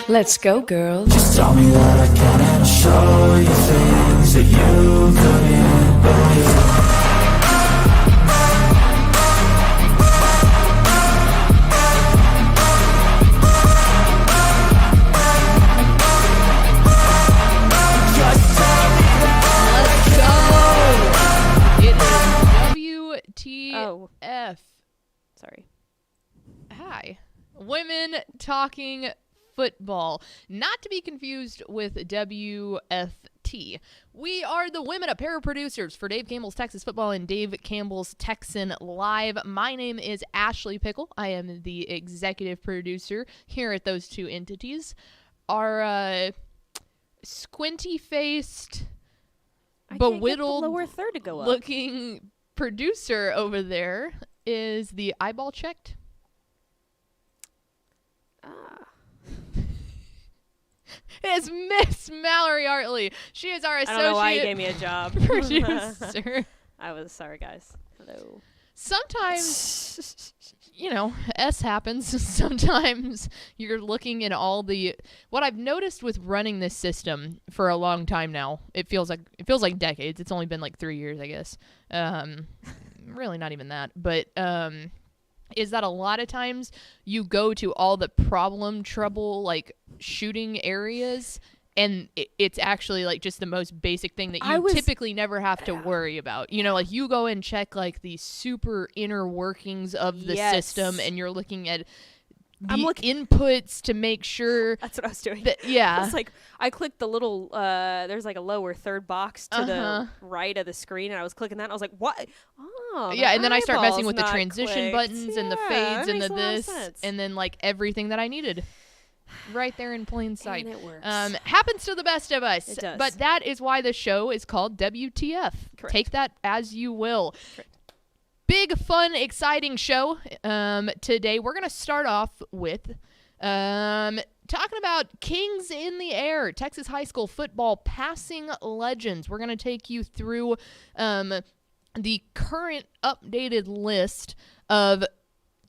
Let's go, girls. Just tell me that I can and I'll show you things that you couldn't believe. WTF. Sorry. Hi. Women Talking Football. Not to be confused with WFT. We are the Women Apparel producers for Dave Campbell's Texas Football and Dave Campbell's Texan Live. My name is Ashley Pickle. I am the executive producer here at those two entities. Our squinty-faced, bewildered lower third to go up. looking producer over there is the eyeball checked. Is Miss Mallory Hartley. She is our associate I don't know why you gave me a job. producer. I was sorry, guys. Hello. Sometimes, S happens. Sometimes you're looking at all the. What I've noticed with running this system for a long time now, it feels like decades. It's only been like 3 years, I guess. Really not even that, but is that a lot of times you go to all the trouble like shooting areas, and it's actually like just the most basic thing that you typically never have to worry about. Like you go and check like the super inner workings of the system, and you're looking at the inputs to make sure. That's what I was doing. Yeah. I was like, I clicked the little, there's like a lower third box to the right of the screen, and I was clicking that, and I was like, what? Oh, yeah, and then I start messing with the not transition clicked. buttons and the fades and the this, sense. and then like everything that I needed. Right there in plain sight. And it works. Happens to the best of us. It does. But that is why the show is called WTF. Correct. Take that as you will. Correct. Big, fun, exciting show today. We're going to start off with talking about Kings in the Air, Texas high school football passing legends. We're going to take you through the current updated list of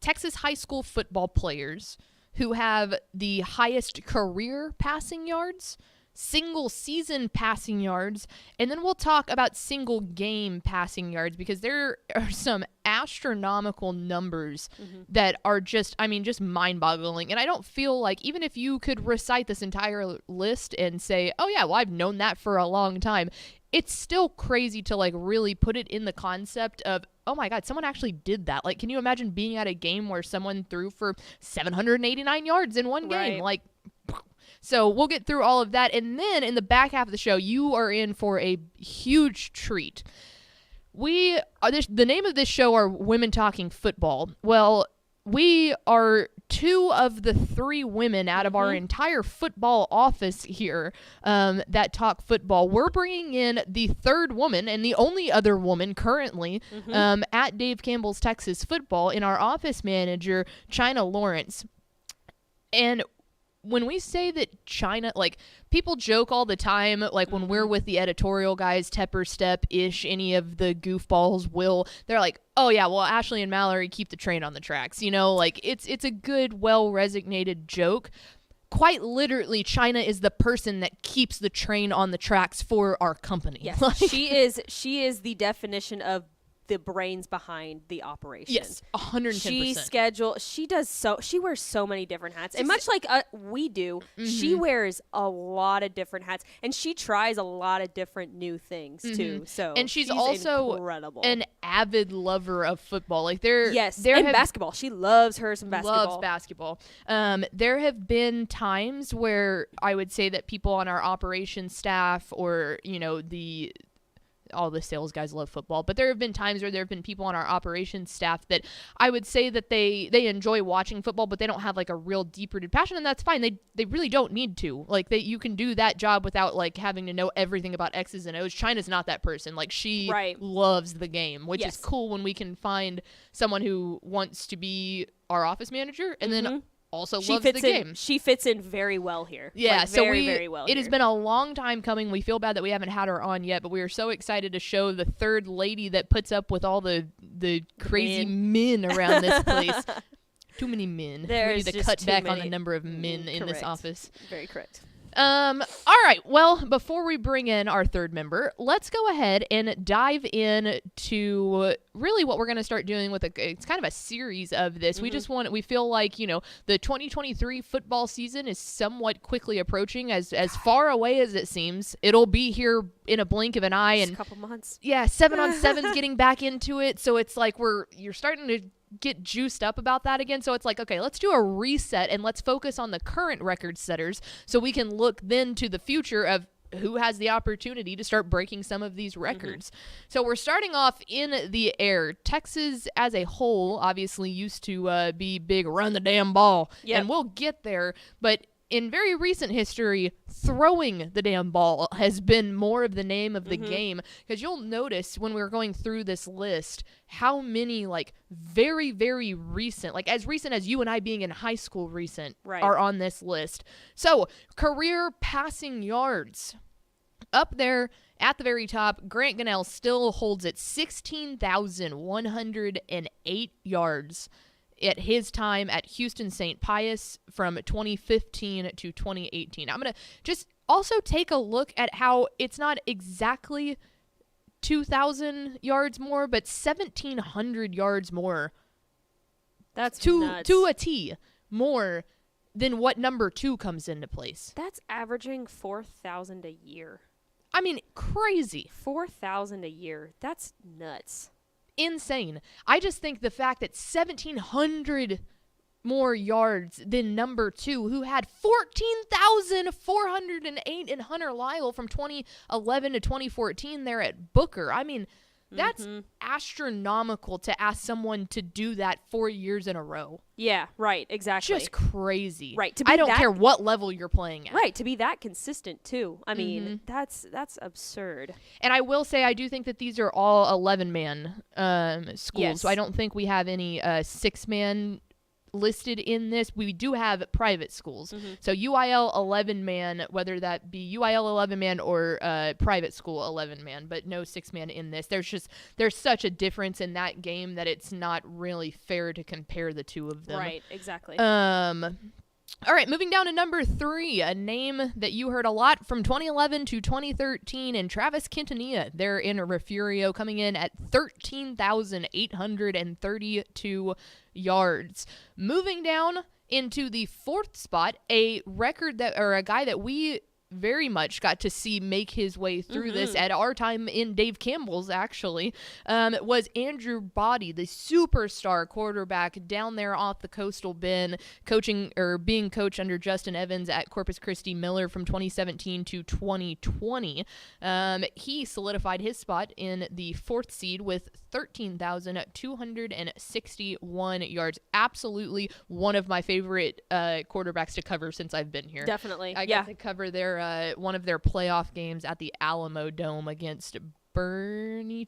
Texas high school football players who have the highest career passing yards, single season passing yards, and then we'll talk about single game passing yards, because there are some astronomical numbers that are just mind-boggling. And I don't feel like, even if you could recite this entire list and say, oh yeah, well, I've known that for a long time, it's still crazy to like really put it in the concept of, oh my God, someone actually did that. Like, can you imagine being at a game where someone threw for 789 yards in one game? Like, so we'll get through all of that. And then in the back half of the show, you are in for a huge treat. The name of this show are Women Talking Football. Well, we are two of the three women out of our entire football office here that talk football. We're bringing in the third woman and the only other woman currently at Dave Campbell's Texas Football in our office manager, Chyna Laurence. And when we say that Chyna, like, people joke all the time, like when we're with the editorial guys, Tepper Step-ish, any of the goofballs they're like, oh yeah, well, Ashley and Mallory keep the train on the tracks, like it's a good, well-resignated joke. Quite literally, Chyna is the person that keeps the train on the tracks for our company. Yes, she is the definition of the brains behind the operation. Yes, 110%. She wears so many different hats. And much like we do, she wears a lot of different hats, and she tries a lot of different new things too. So and she's also incredible. An avid lover of football. Like basketball. She loves her some basketball. Loves basketball. There have been times where I would say that people on our operations staff, or all the sales guys love football, but there have been times where there have been people on our operations staff that I would say that they enjoy watching football, but they don't have like a real deep-rooted passion, and that's fine. They really don't need to. Like, you can do that job without like having to know everything about X's and O's. Chyna's not that person. Like, she loves the game, which is cool when we can find someone who wants to be our office manager and then also loves the game. She fits in very well here. Yeah, like, so very well. It has been a long time coming. We feel bad that we haven't had her on yet, but we are so excited to show the third lady that puts up with all the crazy men around this place. Too many men. There's we need to just cut too back on the many. number of men in this Correct. office. Very correct. All right. Well, before we bring in our third member, let's go ahead and dive in to really what we're going to start doing with it's kind of a series of this. We feel like, the 2023 football season is somewhat quickly approaching, as far away as it seems. It'll be here in a blink of an eye. Just And a couple months. yeah, 7-on-7's getting back into it. So it's like you're starting to get juiced up about that again. So it's like, okay, let's do a reset and let's focus on the current record setters so we can look then to the future of who has the opportunity to start breaking some of these records. So we're starting off in the air. Texas as a whole obviously used to be big run the damn ball. Yep. And we'll get there, but in very recent history, throwing the damn ball has been more of the name of the game, because you'll notice when we're going through this list how many very, very recent, as recent as you and I being in high school recent, Right. are on this list. So career passing yards. Up there at the very top, Grant Gunnell still holds it 16,108 yards at his time at Houston St. Pius from 2015 to 2018. I'm going to just also take a look at how it's not exactly 2,000 yards more, but 1,700 yards more. That's nuts. to a T more than what number 2 comes into place. That's averaging 4,000 a year. I mean, crazy. 4,000 a year. That's nuts. Insane. I just think the fact that 1,700 more yards than number 2, who had 14,408 in Hunter Lyle from 2011 to 2014 there at Booker. I mean, that's astronomical to ask someone to do that 4 years in a row. Yeah, right, exactly. Just crazy. Right, to be I don't that- care what level you're playing at. Right, to be that consistent too. I mean, that's absurd. And I will say, I do think that these are all 11-man schools. Yes. So I don't think we have any 6-man listed in this. We do have private schools. So UIL 11-man, whether that be UIL 11-man or private school 11-man, but no 6-man in this. There's such a difference in that game that it's not really fair to compare the two of them. Right, exactly. All right, moving down to number 3, a name that you heard a lot from 2011 to 2013, and Travis Quintanilla. They're in Refugio, coming in at 13,832 yards. Moving down into the 4th spot, a guy that we very much got to see make his way through this at our time in Dave Campbell's, actually, was Andrew Body, the superstar quarterback down there off the Coastal Bend, being coached under Justin Evans at Corpus Christi Miller from 2017 to 2020. He solidified his spot in the 4th seed with 13,261 yards. Absolutely one of my favorite quarterbacks to cover since I've been here. Definitely. I got to cover their one of their playoff games at the Alamo Dome against Bernie.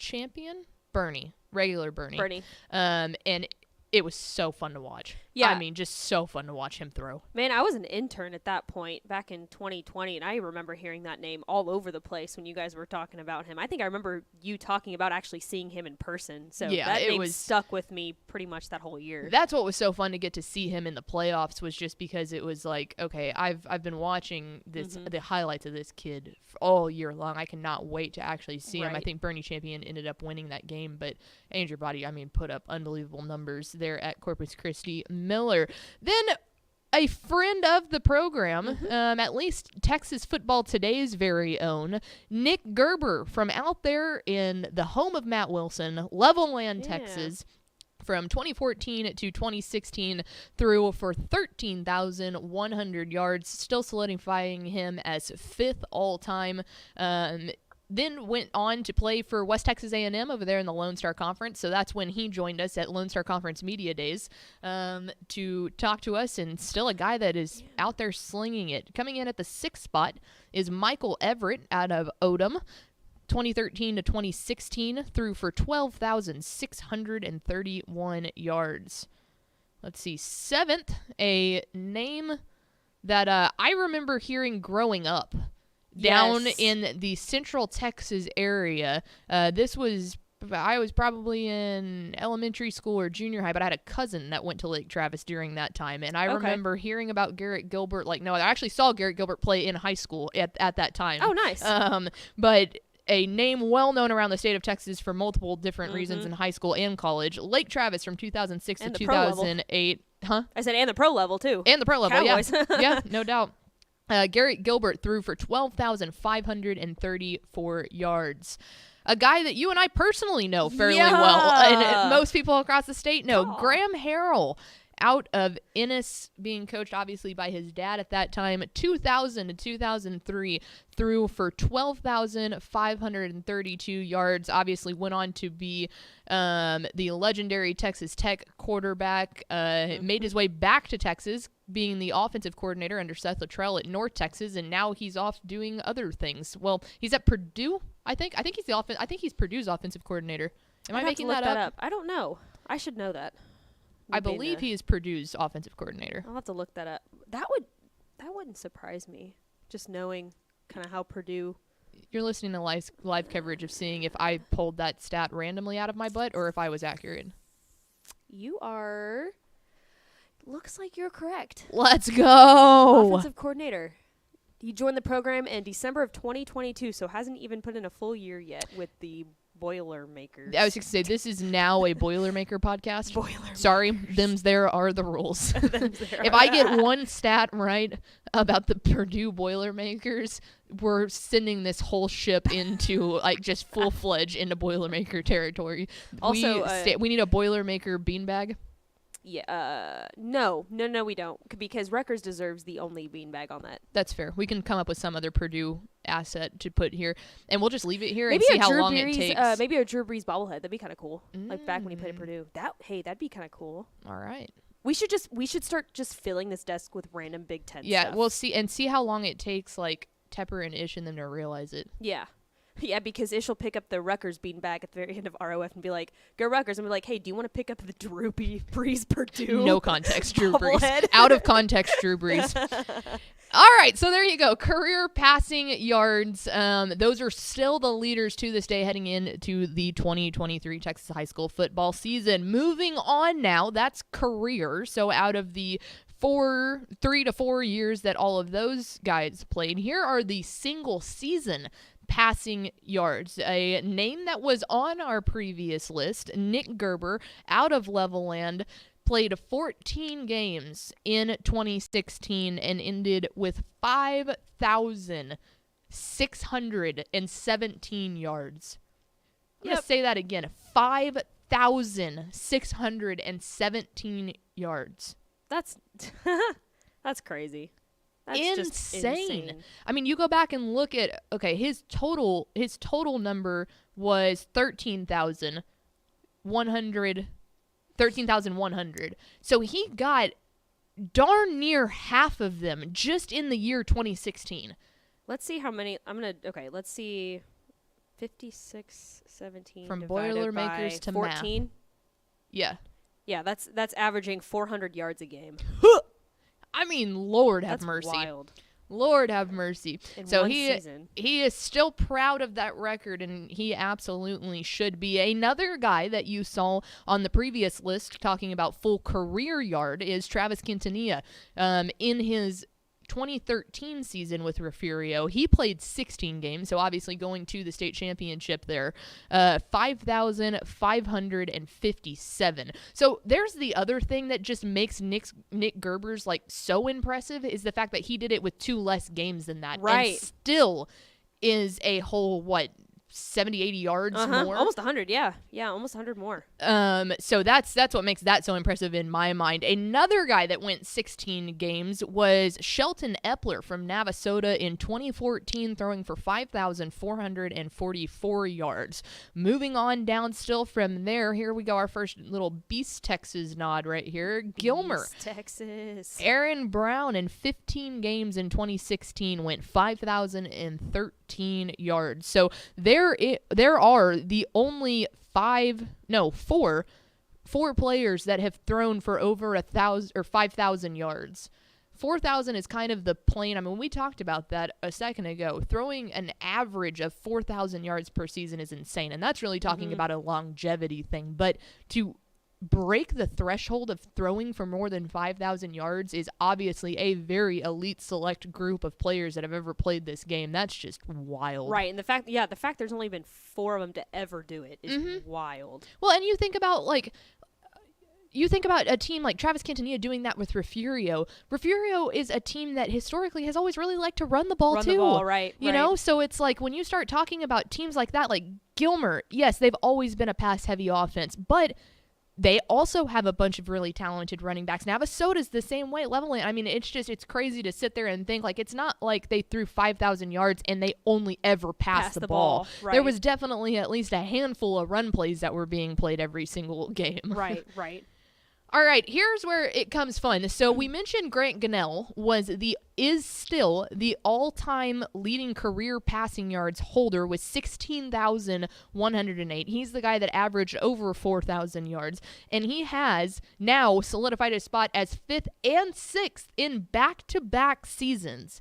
And it was so fun to watch. Yeah. I mean, just so fun to watch him throw. Man, I was an intern at that point back in 2020, and I remember hearing that name all over the place when you guys were talking about him. I think I remember you talking about actually seeing him in person. So Yeah, that it name was- stuck with me pretty much that whole year. That's what was so fun to get to see him in the playoffs, was just because it was like, okay, I've been watching the highlights of this kid all year long. I cannot wait to actually see him. I Right. think Bernie Champion ended up winning that game, but Andrew Body, put up unbelievable numbers there at Corpus Christi Miller. Then a friend of the program, at least Texas Football Today's very own, Nick Gerber, from out there in the home of Matt Wilson, Levelland, Yeah. Texas, from 2014 to 2016 through for 13,100 yards, still solidifying him as 5th all-time. Then went on to play for West Texas A&M over there in the Lone Star Conference. So that's when he joined us at Lone Star Conference Media Days to talk to us, and still a guy that is out there slinging it. Coming in at the 6th spot is Michael Everett out of Odom. 2013 to 2016 threw for 12,631 yards. Let's see, 7th, a name that I remember hearing growing up down Yes. in the Central Texas area. This was I was probably in elementary school or junior high, but I had a cousin that went to Lake Travis during that time. And I remember hearing about Garrett Gilbert. No, I actually saw Garrett Gilbert play in high school at that time. Oh, nice. But a name well known around the state of Texas for multiple different reasons in high school and college. Lake Travis from 2006 to 2008. Huh? I said, and the pro level, too. And the pro level, Cowboys. yeah. Yeah, no doubt. Garrett Gilbert threw for 12,534 yards. A guy that you and I personally know fairly well, and most people across the state know. Graham Harrell, out of Ennis, being coached obviously by his dad at that time, 2000 to 2003, threw for 12,532 yards. Obviously went on to be the legendary Texas Tech quarterback, made his way back to Texas, being the offensive coordinator under Seth Luttrell at North Texas, and now he's off doing other things. Well, he's at Purdue, I think. I think he's Purdue's offensive coordinator. Am I making that up? I don't know. I should know that. I believe he is Purdue's offensive coordinator. I'll have to look that up. That wouldn't surprise me, just knowing kind of how Purdue. You're listening to live coverage of seeing if I pulled that stat randomly out of my butt or if I was accurate. You are. Looks like you're correct. Let's go. Offensive coordinator. He joined the program in December of 2022, so hasn't even put in a full year yet with the Boilermakers. I was going to say, this is now a Boilermaker podcast. Boilermakers. Sorry, there are the rules. If I get one stat right about the Purdue Boilermakers, we're sending this whole ship into, just full-fledged into Boilermaker territory. Also, we need a Boilermaker beanbag. Yeah, no, we don't, because Rutgers deserves the only beanbag on that. That's fair. We can come up with some other Purdue asset to put here, and we'll just leave it here and see how long it takes. Maybe a Drew Brees bobblehead. That'd be kind of cool. Like back when he played at Purdue. That'd be kind of cool. All right. We should start just filling this desk with random Big Ten stuff. Yeah, we'll see how long it takes, Tepper and Ish and them to realize it. Yeah. Yeah, because Ish will pick up the Rutgers beanbag at the very end of ROF and be like, go Rutgers. And be like, hey, do you want to pick up the Drew Brees Purdue? No context, Drew Brees. Out of context, Drew Brees. All right, so there you go. Career passing yards. Those are still the leaders to this day heading into the 2023 Texas high school football season. Moving on now, that's career. So out of the 3 to 4 years that all of those guys played, here are the single season passing yards. A name that was on our previous list, Nick Gerber, out of Levelland, played 14 games in 2016 and ended with 5,617 yards. I'm going to say that again. 5,617 yards. That's crazy. That's just insane. I mean, you go back and look at, his total number was 13,100. So he got darn near half of them just in the year 2016. Let's see how many. Let's see. 5617 from divided Boilermakers by to 14. math. Yeah. Yeah, that's averaging 400 yards a game. I mean, Lord have mercy. Wild. Lord have mercy. So he is still proud of that record, and he absolutely should be. Another guy that you saw on the previous list talking about full career yard is Travis Quintanilla. In his 2013 season with Refugio, he played 16 games, so obviously going to the state championship there, 5,557. So there's the other thing that just makes Nick Gerber's so impressive is the fact that he did it with 2 less games than that, right? And still is a whole 70, 80 yards more. Almost 100, yeah, almost 100 more. So that's what makes that so impressive in my mind. Another guy that went 16 games was Shelton Epler from Navasota in 2014, throwing for 5,444 yards. Moving on down still from there, here we go, our first little Beast Texas nod right here. Gilmer, Beast Texas. Aaron Brown in 15 games in 2016 went 5,013 yards. So there are the only 4 players that have thrown for over 1,000 or 5,000 yards. 4,000 is kind of the plane. I mean, we talked about that a second ago. Throwing an average of 4,000 yards per season is insane, and that's really talking about a longevity thing. But to break the threshold of throwing for more than 5,000 yards is obviously a very elite select group of players that have ever played this game. That's just wild. Right, and the fact there's only been 4 of them to ever do it is wild. Well, and you think about a team like Travis Quintanilla doing that with Refugio. Refugio is a team that historically has always really liked to run the ball too. Right. You know, so it's like when you start talking about teams like that, like Gilmer, yes, they've always been a pass-heavy offense, but they also have a bunch of really talented running backs. Navasota's the same way, leveling. I mean, it's crazy to sit there and think, like, it's not like they threw 5,000 yards and they only ever passed the ball. Right. There was definitely at least a handful of run plays that were being played every single game. Right. All right, here's where it comes fun. So we mentioned Grant Gunnell is still the all-time leading career passing yards holder with 16,108. He's the guy that averaged over 4,000 yards, and he has now solidified his spot as 5th and 6th in back-to-back seasons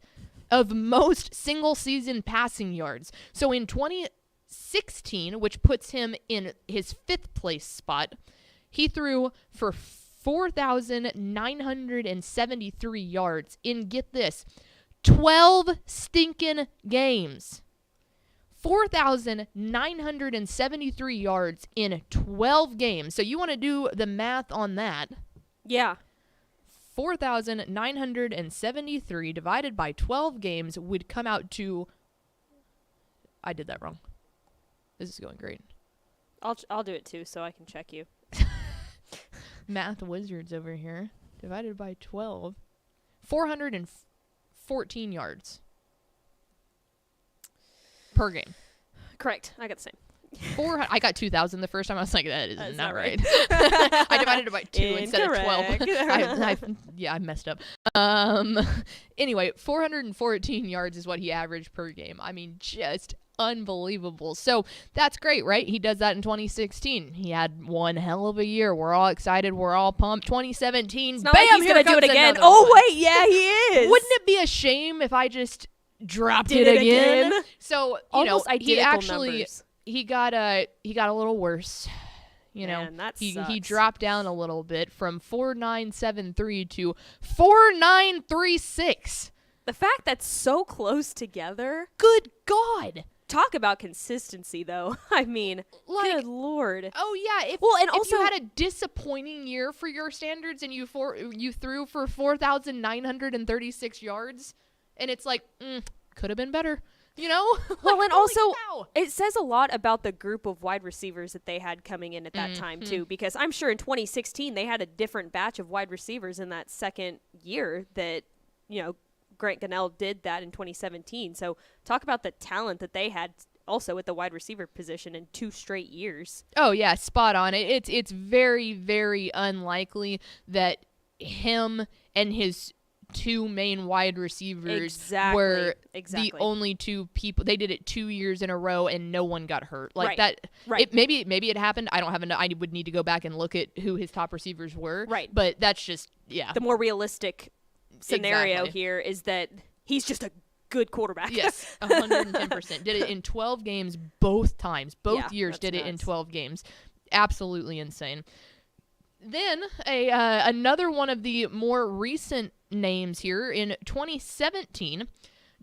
of most single-season passing yards. So in 2016, which puts him in his 5th place spot, he threw for 4,973 yards in, get this, 12 stinking games. 4,973 yards in 12 games. So you want to do the math on that. Yeah. 4,973 divided by 12 games would come out to... I did that wrong. This is going great. I'll do it too so I can check you. Math wizards over here. Divided by 12. 414 yards per game. Correct. I got the same. I got 2,000 the first time. I was like, that is That's not not right. I divided it by 2 instead of 12. Incorrect. I messed up. Anyway, 414 yards is what he averaged per game. I mean, just unbelievable. So that's great, right? He does that in 2016. He had one hell of a year. We're all excited. We're all pumped. 2017, It's not bam, like he's here going to do it comes again. another Oh, one. wait. Yeah, he is. Wouldn't it be a shame if I just dropped Did it it again? again? So, Almost he identical actually numbers. he got a little worse. You know, Man, that he sucks. dropped down a little bit from 4,973 to 4,936. The fact that's so close together. Good God. Talk about consistency, though. I mean, Like- good Lord. Oh yeah, if and if also you had a disappointing year for your standards and you threw for 4,936 yards, and it's like could have been better, you know? Well, and also, cow. it says a lot about the group of wide receivers that they had coming in at that time, too, because I'm sure in 2016 they had a different batch of wide receivers in that second year that, Grant Gunnell did that in 2017. So talk about the talent that they had also at the wide receiver position in 2 straight years. Oh yeah, spot on. It's very, very unlikely that him and his 2 main wide receivers were the only 2 people. They did it 2 years in a row and no one got hurt. Like that. Right. Maybe it happened. I don't have I would need to go back and look at who his top receivers were. Right. But that's just The more realistic scenario Exactly. here is that he's just a good quarterback. Yes, 110%. Did it in 12 games both times. Both years that's did it in nuts. 12 games. Absolutely insane. Then another one of the more recent names here in 2017,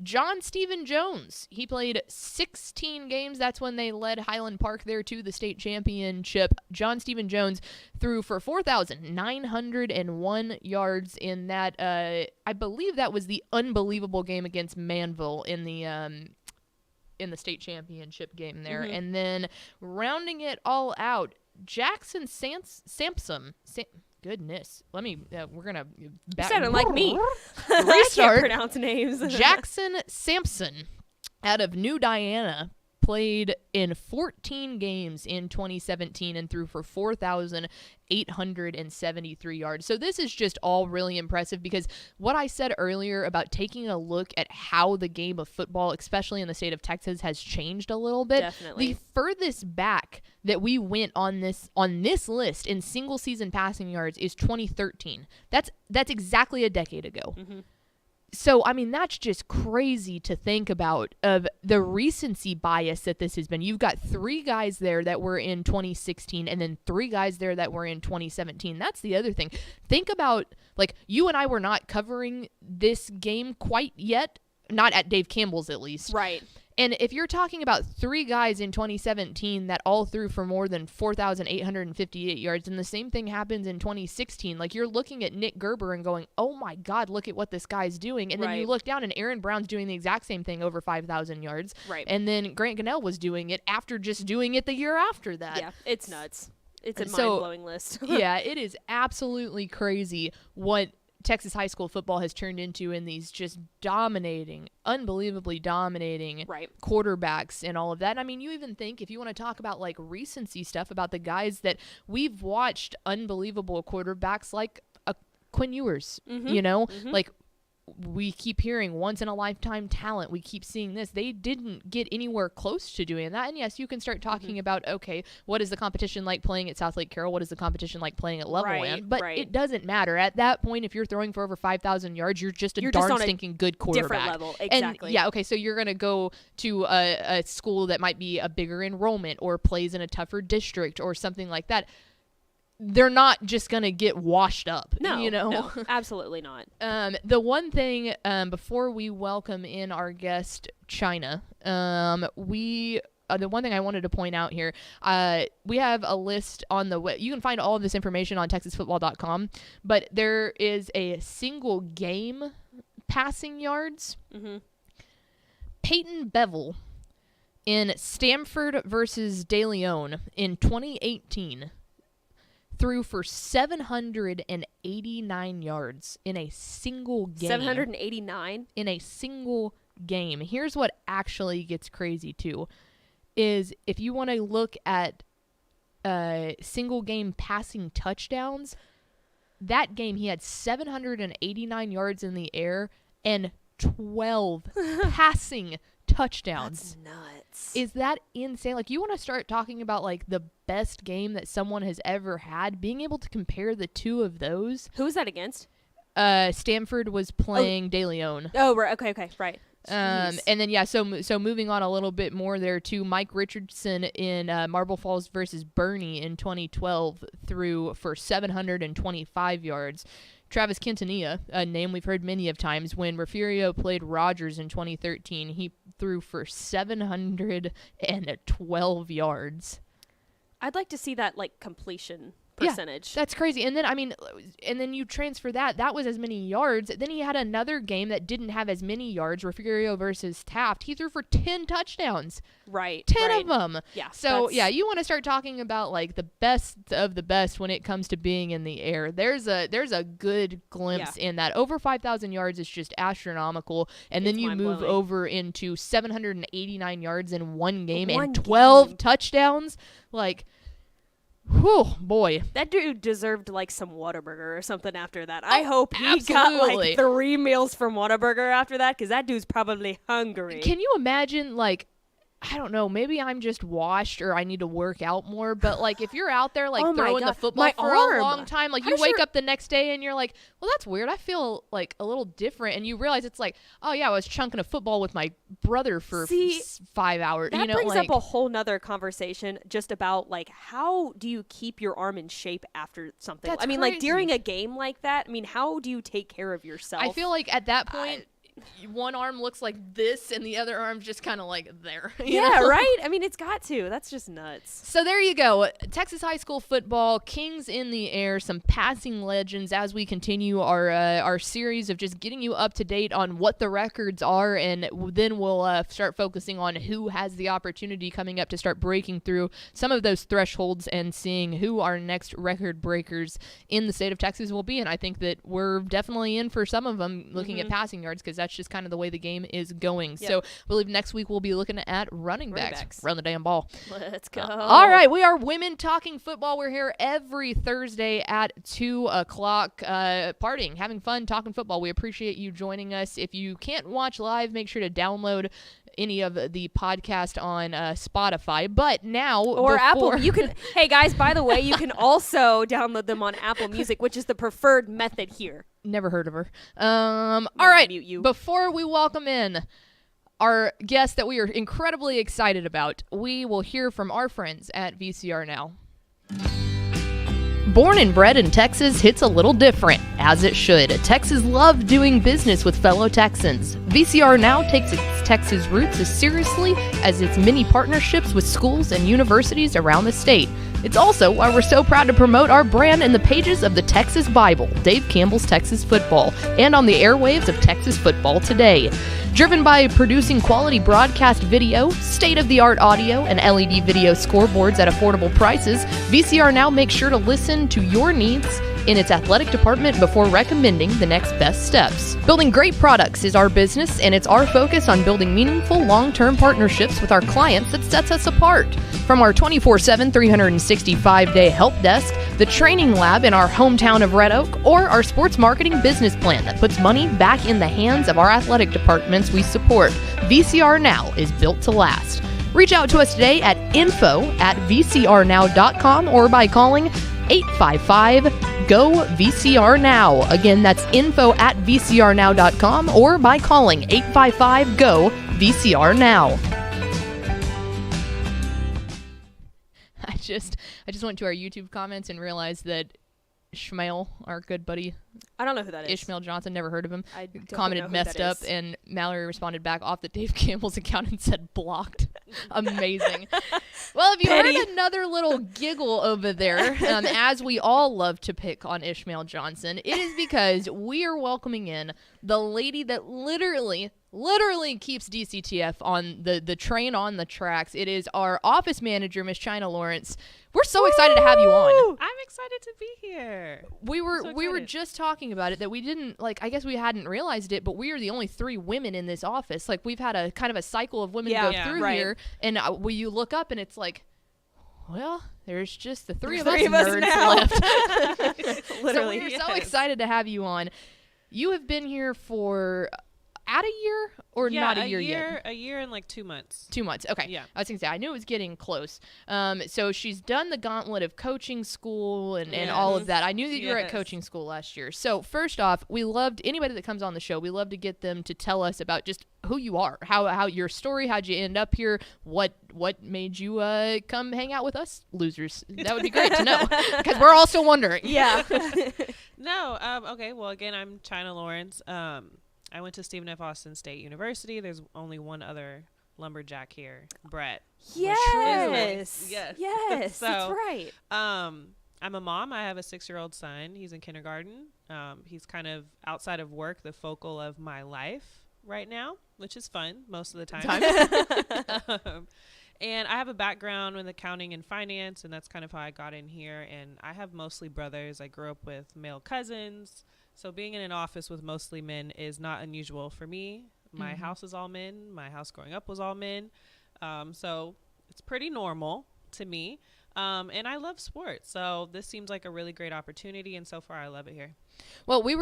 John Stephen Jones. He played 16 games. That's when they led Highland Park there to the state championship. John Stephen Jones threw for 4,901 yards in that. I believe that was the unbelievable game against Manville in the state championship game there. Mm-hmm. And then rounding it all out, Jackson Sampson. Goodness. Let me, we're going to back. Sounded like me. I Restart. can't pronounce names. Jackson Sampson out of New Diana played in 14 games in 2017 and threw for 4,873 yards. So this is just all really impressive, because what I said earlier about taking a look at how the game of football, especially in the state of Texas, has changed a little bit. Definitely. The furthest back that we went on this list in single season passing yards is 2013. That's exactly a decade ago. Mm-hmm. So, I mean, that's just crazy to think about, of the recency bias that this has been. You've got 3 guys there that were in 2016 and then 3 guys there that were in 2017. That's the other thing. Think about, like, you and I were not covering this game quite yet, not at Dave Campbell's at least. Right. And if you're talking about 3 guys in 2017 that all threw for more than 4,858 yards, and the same thing happens in 2016, like, you're looking at Nick Gerber and going, oh my God, look at what this guy's doing. And then you look down and Aaron Brown's doing the exact same thing, over 5,000 yards. Right. And then Grant Gunnell was doing it after just doing it the year after that. Yeah, it's nuts. It's a So, mind-blowing list. Yeah, it is absolutely crazy what Texas high school football has turned into in these just unbelievably dominating quarterbacks and all of that. And I mean, you even think, if you want to talk about like recency stuff about the guys that we've watched, unbelievable quarterbacks like Quinn Ewers, you know, like, we keep hearing once in a lifetime talent. We keep seeing this. They didn't get anywhere close to doing that. And yes, you can start talking about, okay, what is the competition like playing at South Lake Carroll? What is the competition like playing at Levelland? But it doesn't matter. At that point, if you're throwing for over 5,000 yards, you're just a darn stinking good quarterback. Different level, exactly. And yeah, okay, so you're going to go to a school that might be a bigger enrollment or plays in a tougher district or something like that. They're not just going to get washed up, you know? No, absolutely not. The one thing, before we welcome in our guest, Chyna, the one thing I wanted to point out here, we have a list on the web. You can find all of this information on TexasFootball.com, but there is a single game passing yards. Mm-hmm. Peyton Bevel in Stanford versus De Leon in 2018 threw for 789 yards in a single game. 789? In a single game. Here's what actually gets crazy, too, is if you want to look at single game passing touchdowns, that game he had 789 yards in the air and 12 passing touchdowns. That's nuts. Is that insane? Like, you want to start talking about like the best game that someone has ever had, being able to compare the two of those. Who was that against? Stanford was playing De Leon. Oh, right. Okay, right. And then so moving on a little bit more there too, Mike Richardson in Marble Falls versus Bernie in 2012 threw for 725 yards. Travis Quintanilla, a name we've heard many of times, when Refugio played Rogers in 2013, he threw for 712 yards. I'd like to see that, like, completion percentage. Yeah, that's crazy. And then, I mean, you transfer that was as many yards. Then he had another game that didn't have as many yards, Refugio versus Taft. He threw for 10 touchdowns. Right. 10 of them. Yeah. So, you want to start talking about, like, the best of the best when it comes to being in the air. There's a good glimpse in that. Over 5,000 yards is just astronomical. And then you move over into 789 yards in one game and 12 touchdowns. Like, whew, boy. That dude deserved, like, some Whataburger or something after that. I hope he got, like, 3 meals from Whataburger after that, because that dude's probably hungry. Can you imagine, like, I don't know, maybe I'm just washed or I need to work out more, but, like, if you're out there, like, throwing the football for a long time, like, you wake up the next day and you're like, well, that's weird. I feel, like, a little different. And you realize it's like, oh, yeah, I was chunking a football with my brother for 5 hours. That brings like, up a whole nother conversation just about, like, how do you keep your arm in shape after something? That's crazy. Like, during a game like that, I mean, how do you take care of yourself? I feel like at that point, one arm looks like this and the other arm's just kind of like there. You know? Right? I mean, it's got to. That's just nuts. So there you go. Texas high school football, Kings in the air, some passing legends as we continue our series of just getting you up to date on what the records are, and then we'll start focusing on who has the opportunity coming up to start breaking through some of those thresholds and seeing who our next record breakers in the state of Texas will be. And I think that we're definitely in for some of them looking at passing yards, because that's that's just kind of the way the game is going. Yep. So I believe next week we'll be looking at running backs. Run the damn ball. Let's go. All right, we are Women Talking Football. We're here every Thursday at 2 o'clock, partying, having fun, talking football. We appreciate you joining us. If you can't watch live, make sure to download any of the podcast on Spotify. But now, or Apple, you can. Hey guys, by the way, you can also download them on Apple Music, which is the preferred method here. Never heard of her. All right, mute you. Before we welcome in our guest that we are incredibly excited about, we will hear from our friends at VCR Now. Born and bred in Texas hits a little different, as it should. Texas loves doing business with fellow Texans. VCR Now takes its Texas roots as seriously as its many partnerships with schools and universities around the state. It's also why we're so proud to promote our brand in the pages of the Texas Bible, Dave Campbell's Texas Football, and on the airwaves of Texas Football Today. Driven by producing quality broadcast video, state-of-the-art audio, and LED video scoreboards at affordable prices, VCR Now makes sure to listen to your needs in its athletic department before recommending the next best steps. Building great products is our business, and it's our focus on building meaningful, long-term partnerships with our clients that sets us apart. From our 24/7, 365-day help desk, the training lab in our hometown of Red Oak, or our sports marketing business plan that puts money back in the hands of our athletic departments we support, VCR Now is built to last. Reach out to us today at info@vcrnow.com or by calling 855-GO-VCR-NOW. Again, that's info@vcrnow.com or by calling 855-GO-VCR-NOW. I just went to our YouTube comments and realized that Ishmael, our good buddy, I don't know who that is. Ishmael Johnson, never heard of him, I don't commented know who messed that up, is. and Mallory responded back off the Dave Campbell's account and said blocked. Amazing. Well, if you Petty. heard another little giggle over there, as we all love to pick on Ishmael Johnson, it is because we are welcoming in the lady that literally keeps DCTF on the train on the tracks. It is our office manager, Miss Chyna Laurence. We're so excited to have you on. I'm excited to be here. We were so we were excited. just talking about it, that we didn't, like, I guess we hadn't realized it, but we are the only 3 women in this office. Like, we've had a kind of a cycle of women go Yeah, through right. here, and you look up and it's like, well, there's just the 3 of Three us of us nerds now. left. Literally. So we're so Yes. excited to have you on. You have been here for at a year or not a year yet? A year and like 2 months. 2 months. Okay. Yeah. I was going to say, I knew it was getting close. So she's done the gauntlet of coaching school and all of Yes. that. I knew that you were at Yes. coaching school last year. So first off, we loved anybody that comes on the show. We love to get them to tell us about just who you are, how your story, how'd you end up here, what made you come hang out with us losers. That would be great to know, because we're also wondering. Yeah. No. Okay. Well, again, I'm Chyna Laurence. I went to Stephen F. Austin State University. There's only one other lumberjack here, Brett. Yes. Yes. Yes. So, that's right. I'm a mom. I have a 6-year-old son. He's in kindergarten. He's kind of outside of work, the focal of my life right now, which is fun most of the time. And I have a background in accounting and finance, and that's kind of how I got in here. And I have mostly brothers. I grew up with male cousins. So being in an office with mostly men is not unusual for me. My house is all men. My house growing up was all men. So it's pretty normal to me. And I love sports. So this seems like a really great opportunity. And so far, I love it here. Well, we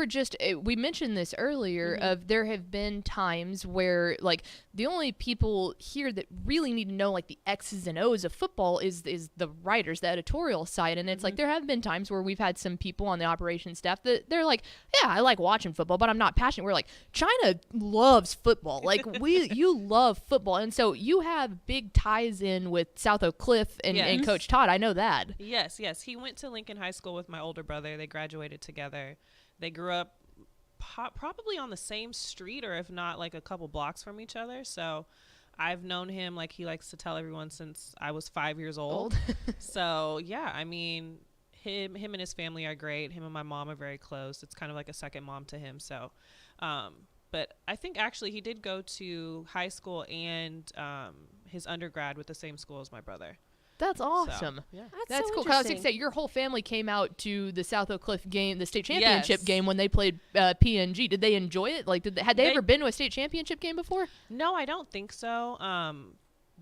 mentioned this earlier, of there have been times where, like, the only people here that really need to know, like, the X's and O's of football is the writers, the editorial side. And it's like, there have been times where we've had some people on the operations staff that they're like, yeah, I like watching football, but I'm not passionate. We're like, Chyna loves football. Like, you love football. And so you have big ties in with South Oak Cliff and Yes. Coach Todd. I know that. Yes. He went to Lincoln High School with my older brother. They graduated together. They grew up probably on the same street, or if not, like a couple blocks from each other. So I've known him, like he likes to tell everyone, since I was 5 years old. So yeah, I mean, him and his family are great. Him and my mom are very close. It's kind of like a second mom to him. So, but I think actually he did go to high school and his undergrad with the same school as my brother. That's So, awesome. yeah. That's so cool. 'Cause I was interesting. gonna say your whole family came out to the South Oak Cliff game, the state championship Yes. game when they played PNG. Did they enjoy it? Like, had they ever been to a state championship game before? No, I don't think so.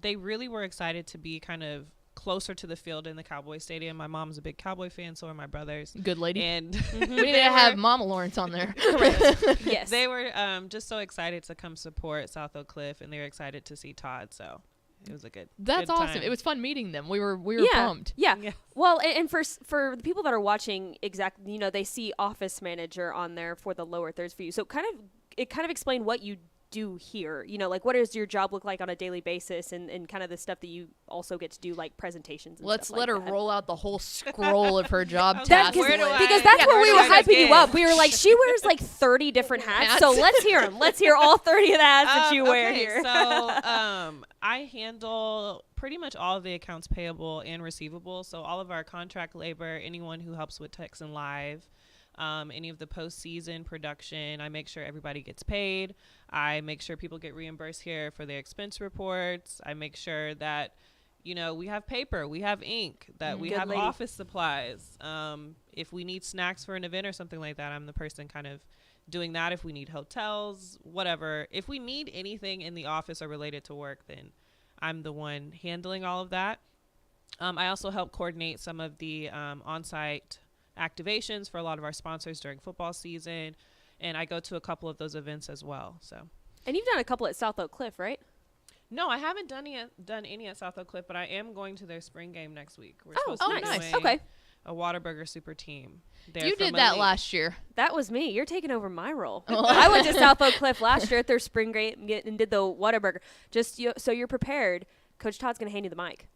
They really were excited to be kind of closer to the field in the Cowboy Stadium. My mom's a big Cowboy fan, so are my brothers. Good lady. And We need to have Mama Lawrence on there. Correct. Yes. they were just so excited to come support South Oak Cliff, and they were excited to see Todd. So it was a good. That's good awesome. time. It was fun meeting them. We were yeah. pumped. Yeah. Yeah. Well, and for the people that are watching, exactly, they see office manager on there for the lower thirds for you. So it kind of explained what you do here. Like, what does your job look like on a daily basis, and kind of the stuff that you also get to do, like presentations. And Let's stuff let like her that. roll out the whole scroll of her job Okay, tasks. where do I- Because that's yeah, where we where were do I hyping you begin? up. We were like, she wears like 30 different hats. So let's hear them. Let's hear all 30 of the hats that you wear okay, here. So I handle pretty much all of the accounts payable and receivable. So all of our contract labor, anyone who helps with Texan Live, any of the postseason production, I make sure everybody gets paid. I make sure people get reimbursed here for their expense reports. I make sure that, we have paper, we have ink, that we Good have lady. office supplies. If we need snacks for an event or something like that, I'm the person kind of doing that. If we need hotels, whatever. If we need anything in the office or related to work, then I'm the one handling all of that. I also help coordinate some of the on-site activations for a lot of our sponsors during football season, and I go to a couple of those events as well. So, And you've done a couple at South Oak Cliff, right? no, I haven't done any at South Oak Cliff, but I am going to their spring game next week. We're Oh, supposed to be nice. doing Okay. a Whataburger super team. There You from did that Elite. last year. That was me. You're taking over my role. I went to South Oak Cliff last year at their spring game and did the Whataburger. Just so you're prepared, Coach Todd's going to hand you the mic.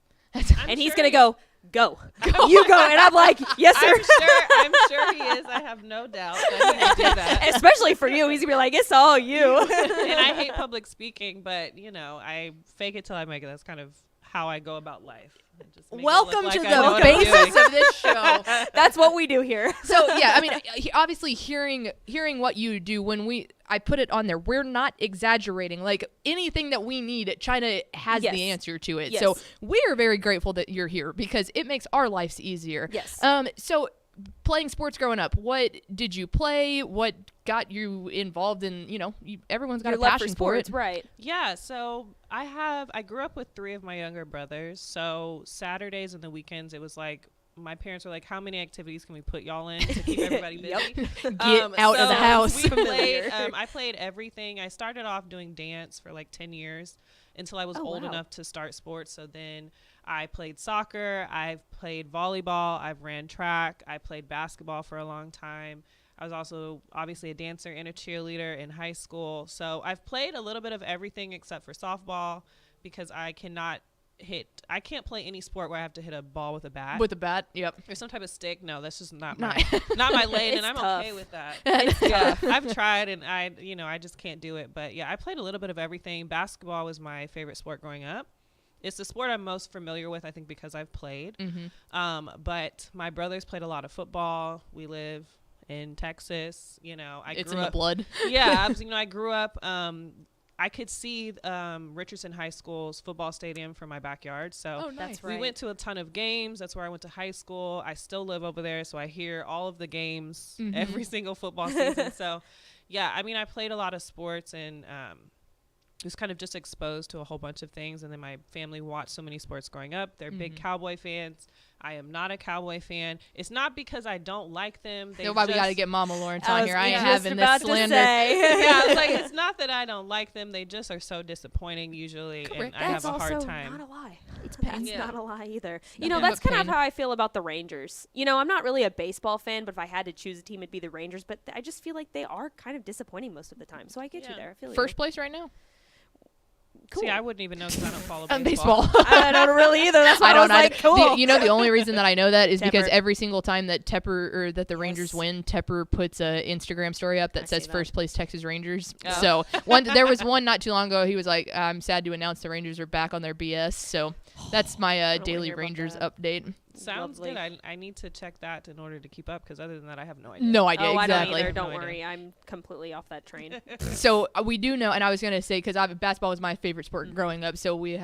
And he's going to go. You go. And I'm like, yes, sir. I'm sure he is. I have no doubt that he would do that. Especially for you. He's going to be like, it's all you. And I hate public speaking, but I fake it till I make it. That's kind of how I go about life. I just make it look Welcome like to I know the what I'm basis doing. of this show. That's what we do here. So yeah, I mean, obviously hearing what you do I put it on there. We're not exaggerating. Like anything that we need, Chyna has Yes. the answer to it. Yes. So we are very grateful that you're here because it makes our lives easier. Yes. So playing sports growing up, what did you play? What got you involved in? Everyone's got Your a love passion for sports, it. right? Yeah, so I grew up with 3 of my younger brothers. So Saturdays and the weekends, it was like my parents were like, "How many activities can we put y'all in to keep everybody busy?" Get out of the house. We played. I played everything. I started off doing dance for like 10 years until I was old wow. enough to start sports. So then I played soccer. I've played volleyball. I've ran track. I played basketball for a long time. I was also obviously a dancer and a cheerleader in high school. So I've played a little bit of everything except for softball because I can't play any sport where I have to hit a ball with a bat. With a bat, yep. Or some type of stick. No, that's just not No. my lane, and It's I'm tough. okay with that. Yeah, I've tried, and I just can't do it. But yeah, I played a little bit of everything. Basketball was my favorite sport growing up. It's the sport I'm most familiar with, I think, because I've played. Mm-hmm. But my brothers played a lot of football. We live in Texas. It's grew in the up, blood. Yeah, I grew up. I could see Richardson High School's football stadium from my backyard. So Oh, nice. That's right. we went to a ton of games. That's where I went to high school. I still live over there, so I hear all of the games every single football season. So, yeah, I played a lot of sports and was kind of just exposed to a whole bunch of things. And then my family watched so many sports growing up. They're big Cowboy fans. I am not a Cowboy fan. It's not because I don't like them. That's why we got to get Mama Lawrence I on was here. I ain't just having about this to slander. say. Yeah, I was like, it's not that I don't like them. They just are so disappointing usually, Correct. and I have That's a hard also time. not a lie. That's Yeah. not a lie either. Nothing That's but kind of pain. how I feel about the Rangers. I'm not really a baseball fan, but if I had to choose a team, it'd be the Rangers. But I just feel like they are kind of disappointing most of the time. So I get you Yeah. there. I feel First place right now. cool. See, I wouldn't even know because I don't follow Baseball. I don't really either. That's why I don't was like, either. cool. The only reason that I know that is because Tepper. every single time that that the Rangers Yes. win, Tepper puts a Instagram story up I that says see that. first place Texas Rangers. Oh. So there was one not too long ago. He was like, "I'm sad to announce the Rangers are back on their BS." So that's my wanna daily hear about Rangers that. update. Sounds lovely. good. I need to check that in order to keep up, because other than that, I have no idea. No idea. Oh, exactly. I don't either. No Don't idea. worry. I'm completely off that train. So we do know, and I was gonna say because basketball was my favorite sport growing up. So we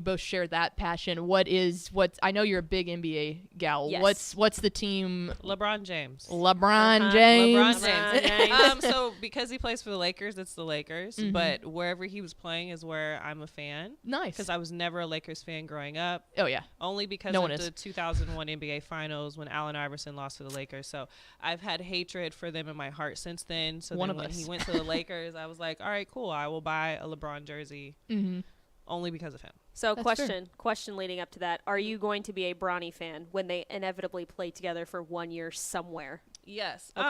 both share that passion. What's I know you're a big NBA gal. Yes. What's the team? LeBron James. LeBron Uh-huh. James. LeBron James. James. So because he plays for the Lakers, it's the Lakers. Mhm. But wherever he was playing is where I'm a fan. Nice. Because I was never a Lakers fan growing up. Oh yeah. Only because No of one is. the 2001 NBA Finals when Allen Iverson lost to the Lakers. So I've had hatred for them in my heart since then. So One then of when us. he went to the Lakers, I was like, all right, cool. I will buy a LeBron jersey Mm-hmm. only because of him. So That's fair. question leading up to that. Are you going to be a Bronny fan when they inevitably play together for 1 year somewhere? Yes. Okay.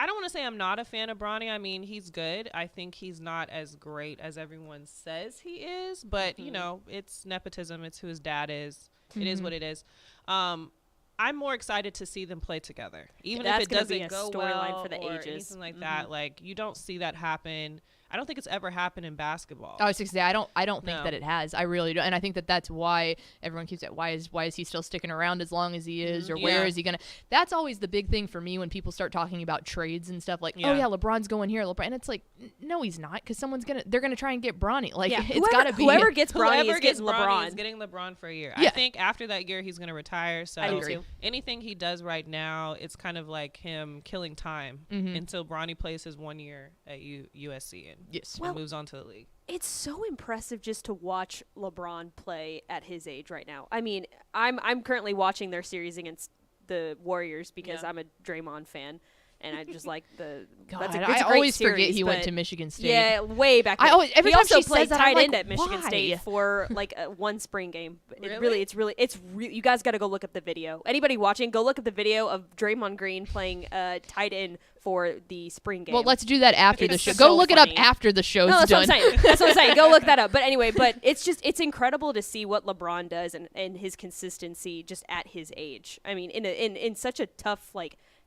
I don't want to say I'm not a fan of Bronny. I mean, he's good. I think he's not as great as everyone says he is, but you know, it's nepotism. It's who his dad is. It is what it is. I'm more excited to see them play together, even That's if it gonna be doesn't a go storyline well for the or ages. anything like that. Like, you don't see that happen. I don't think it's ever happened in basketball. I was just say I don't think No. that it has. I really don't, and I think that's why everyone keeps it. Why is he still sticking around as long as he is, or where Yeah. is he gonna? That's always the big thing for me when people start talking about trades and stuff. Like, oh Yeah. yeah, LeBron's going here, LeBron, and it's like, no, he's not, because they're gonna try and get Bronny. Like, Yeah, it's gotta be whoever gets Bronny Whoever is gets getting Bronny LeBron. is getting LeBron for a year. Yeah. I think after that year he's going to retire. So I do too. anything he does right now, it's kind of like him killing time until Bronny plays his 1 year at USC and Yes. Well, moves on to the league. It's so impressive just to watch LeBron play at his age right now. I mean, I'm currently watching their series against the Warriors because Yeah. I'm a Draymond fan, and I just like the. God, that's a, I it's a great always forget series, he went but- to Michigan State. Yeah, way back. I then. always- every he time also she says played that, I'm tight like, end at Michigan why? State for like one spring game. Really? It's really. You guys got to go look up the video. Anybody watching, go look up the video of Draymond Green playing tight end for the spring game. Well, let's do that after the It's show. so Go look funny. it up after the show's No, that's done. what I'm saying. That's what I'm saying. Go look that up. But anyway, it's incredible to see what LeBron does and his consistency just at his age. I mean, in such a tough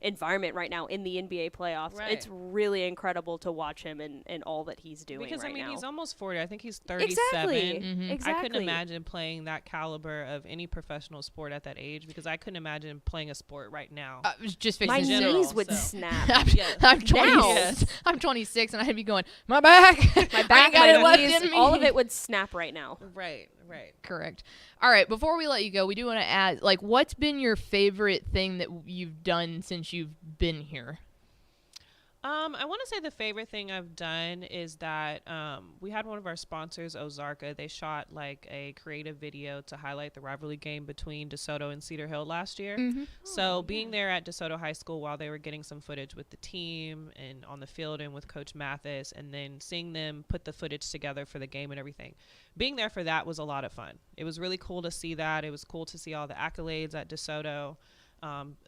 environment right now in the NBA playoffs. Right. It's really incredible to watch him and all that he's doing Because, right I mean, now. he's almost 40. I think he's 37. Exactly. Exactly. I couldn't imagine playing that caliber of any professional sport at that age, because I couldn't imagine playing a sport right now. I was just My fixing to say- general, knees would so. snap. I'm 26. Yes. I'm 26, and I'd be going, my back. My I back, got it my left knees, in me. all of it would snap right now. Right, right. Correct. All right, before we let you go, we do want to add, what's been your favorite thing that you've done since you've been here? I want to say the favorite thing I've done is that we had one of our sponsors, Ozarka. They shot a creative video to highlight the rivalry game between DeSoto and Cedar Hill last year. So being there at DeSoto High School while they were getting some footage with the team and on the field and with Coach Mathis, and then seeing them put the footage together for the game and everything. Being there for that was a lot of fun. It was really cool to see that. It was cool to see all the accolades at DeSoto.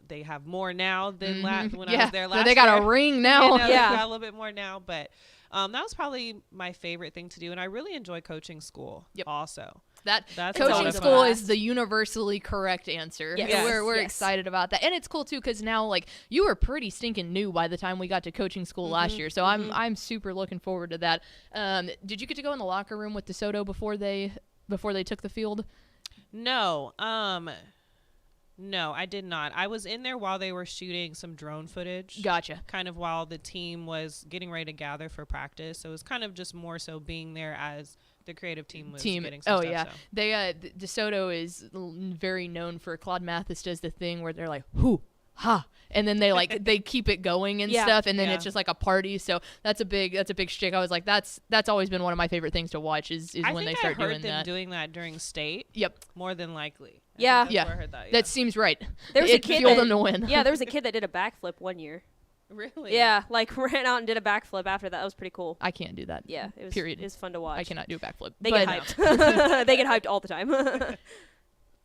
They have more now than when I was there last year. They got a ring now. You know, Yeah. they got a little bit more now, but that was probably my favorite thing to do, and I really enjoy coaching school. Yep. Also, That's a lot coaching of school fun. is the universally correct answer. Yes. And we're Yes. excited about that, and it's cool too because now you were pretty stinking new by the time we got to coaching school last year. So I'm super looking forward to that. Did you get to go in the locker room with DeSoto before they took the field? No, I did not. I was in there while they were shooting some drone footage. Gotcha. Kind of while the team was getting ready to gather for practice. So it was kind of just more so being there as the creative team was getting some Oh stuff. yeah, So. they DeSoto is very known for. Claude Mathis does the thing where they're like, "Hoo ha," and then they they keep it going and Yeah. stuff, and then Yeah. it's just like a party. So that's a big shtick. I was like, that's always been one of my favorite things to watch is I when think they start I heard doing them that. doing that during state. Yep. More than likely. I Yeah. think that's Yeah. where I heard that. That seems right. There was a It kid fueled that- them to win. Yeah, there was a kid that did a backflip one year. Really? Yeah, ran out and did a backflip after that. That was pretty cool. I can't do that. Yeah, it was. Period. It was fun to watch. I cannot do a backflip. They But- get hyped. They get hyped all the time.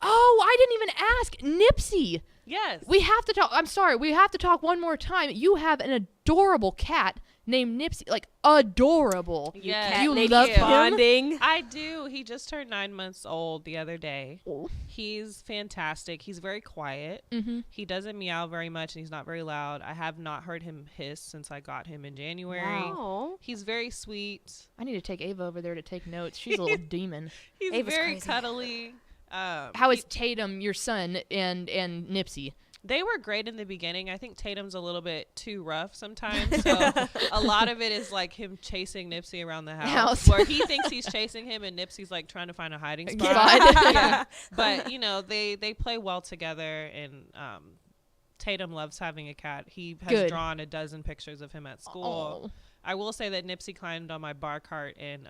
Oh, I didn't even ask Nipsey. Yes. We have to talk. I'm sorry. We have to talk one more time. You have an adorable cat named Nipsey. Adorable. Yes. Do you Cat-lady love him? bonding. I do. He just turned 9 months old the other day. Oh. He's fantastic. He's very quiet. Mm-hmm. He doesn't meow very much, and he's not very loud. I have not heard him hiss since I got him in January. Wow. He's very sweet. I need to take Ava over there to take notes. She's a little demon. He's Ava's very crazy. cuddly. How is Tatum, your son, and Nipsey? They were great in the beginning. I think Tatum's a little bit too rough sometimes. So a lot of it is like him chasing Nipsey around the house. Where he thinks he's chasing him and Nipsey's like trying to find a hiding spot. Yeah. But, you know, they play well together, and Tatum loves having a cat. He has drawn a dozen pictures of him at school. Oh. I will say that Nipsey climbed on my bar cart and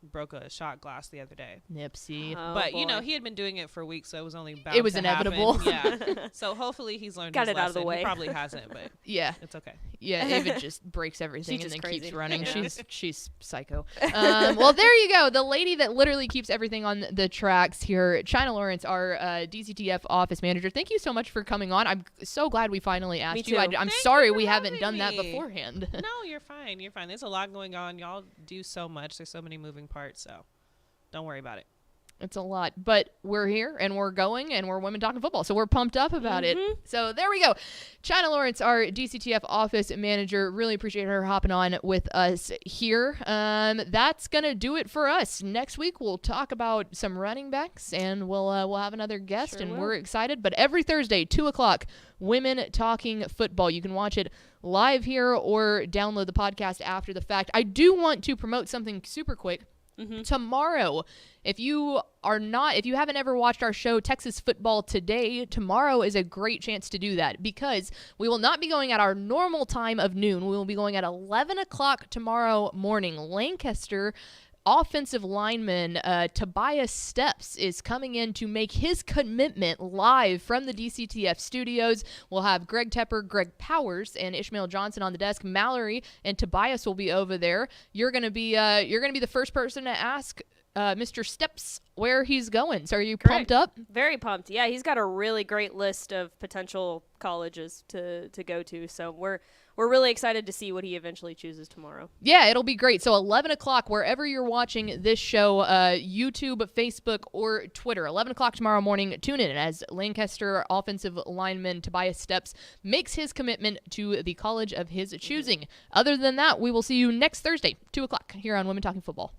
broke a shot glass the other day. Nipsey. Oh, but, boy. you know, he had been doing it for weeks, so it was only bound It was to inevitable. happen. Yeah. So hopefully he's learned Got his it out of the lesson. way. He probably hasn't, but Yeah. it's okay. Yeah, Ava just breaks everything She's and just then keeps crazy. running. Yeah. She's psycho. Well, there you go. The lady that literally keeps everything on the tracks here, Chyna Laurence, our DCTF office manager. Thank you so much for coming on. I'm so glad we finally asked you. too. I'm Thank sorry you for we haven't having done that me. beforehand. No, you're fine. You're fine. There's a lot going on. Y'all do so much. There's so many moving parts, so don't worry about it. It's a lot, but we're here and we're going and we're women talking football, so we're pumped up about it. So there we go. Chyna Laurence, our DCTF office manager, really appreciate her hopping on with us here. That's gonna do it for us. Next week we'll talk about some running backs and we'll have another guest, Sure and will. we're excited. But every Thursday, 2:00, Women Talking Football. You can watch it live here or download the podcast after the fact. I do want to promote something super quick. Tomorrow, if you haven't ever watched our show Texas Football Today, tomorrow is a great chance to do that, because we will not be going at our normal time of noon. We will be going at 11 o'clock tomorrow morning. Lancaster offensive lineman Tobias Steps is coming in to make his commitment live from the DCTF studios. We'll have Greg Tepper, Greg Powers, and Ishmael Johnson on the desk. Mallory and Tobias will be over there. You're gonna be the first person to ask Mr. Steps where he's going. So are you pumped up? Very pumped. Yeah, he's got a really great list of potential colleges to go to. So we're really excited to see what he eventually chooses tomorrow. Yeah, it'll be great. So 11 o'clock, wherever you're watching this show, YouTube, Facebook, or Twitter, 11 o'clock tomorrow morning, tune in as Lancaster offensive lineman Tobias Steps makes his commitment to the college of his choosing. Other than that, we will see you next Thursday, 2 o'clock, here on Women Talking Football.